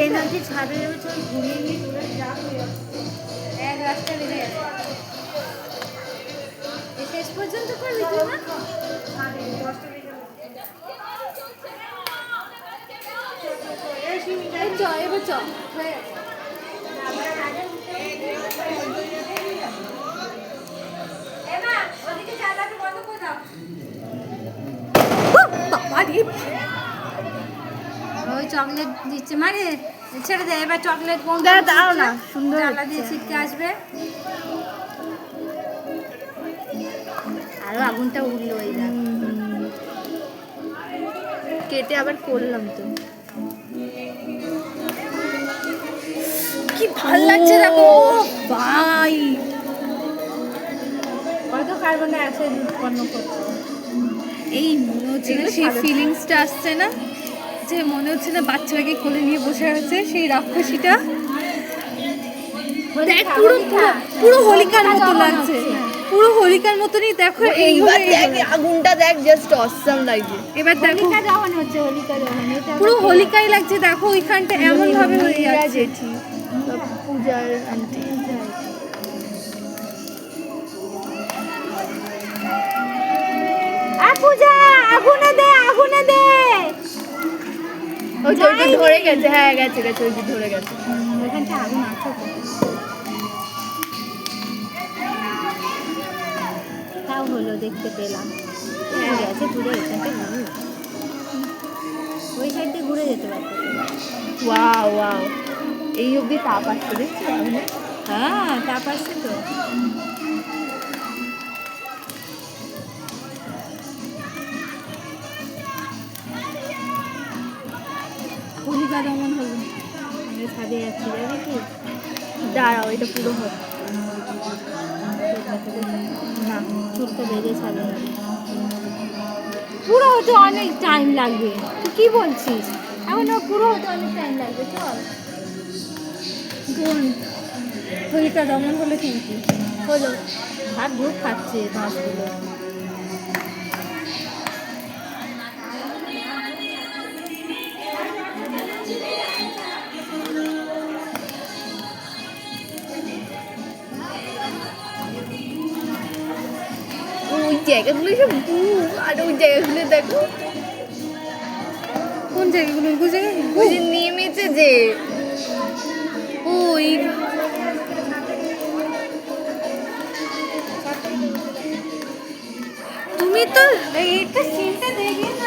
Energy ছাড়ে যাবে, চল ঘুরিয়ে নিয়ে তোরা যা হয়ে এক রাস্তা বেড়ে যাবে। শেষ পর্যন্ত করবি তুই না? চ এবার চ হয়ে গেছে। ওই চকলেট দিচ্ছে মানে ছেড়ে দে, এবার চকলেট দাও না, সুন্দর জ্বালা দিয়ে ছিটকে আসবে। আরো আগুনটা উঠলো ওই দেখ। কেটে আবার করলাম তো, কি ভাল লাগছে দেখো ভাই। কত কার্বন ডাই অক্সাইড উৎপন্ন করছে। এই মনে হচ্ছে না সেই ফিলিংসটা আসছে না, যে মনে হচ্ছে না বাচ্চাটাকে কোলে নিয়ে বসে আছে সেই রাক্ষসীটা। দেখ পুরো পুরো হোলিকার মতো লাগছে, পুরো হোলিকার মতনই দেখো। এইবার দেখ আগুনটা দেখ, জাস্ট অসাম লাগছে। এবার দেখো হোলিকা দহন হচ্ছে, হোলিকা দহন। এটা পুরো হোলিকাই লাগছে দেখো, ওইখানটা এমন ভাবে হয়ে যাচ্ছে। পূজার আন্টি পূজা আগুনে দে, আগুনে দে। ওই তো ধরে গেছে, হ্যাঁ গেছে গেছে, ওই যে ধরে গেছে। ওখানটা আগুন আছে, তাও হলো দেখতে পেলাম। গেছে ঘুরে, এখানটা ঘুরে ওই সাইড দিয়ে ঘুরে যেতে পারতো। ওয়াও ওয়াও, এই অবধি তাপ আসছে দেখছো? হ্যাঁ তাপ আসছে তো। হোলিকা দমন হলো। আমি ছাদে যাচ্ছি, যাবি কি? দাঁড়াও, এটা পুরো হবে না, চুলটা বেঁধে ছাদে যাবে। পুরো হতে অনেক টাইম লাগবে, তুই কি বলছিস? এখন পুরো হতে অনেক টাইম লাগবে, চল। হোলিকা দমন হলো কিন্তু, হলো। ভাত ভোগ খাচ্ছে মাছগুলো। ওই জায়গাগুলো সব আর ওই জায়গাগুলো দেখো, কোন জায়গাগুলো? ওই জায়গা ওই যে নেমেছে যে ওই তুমি তো এইটা সিনটা দেখে না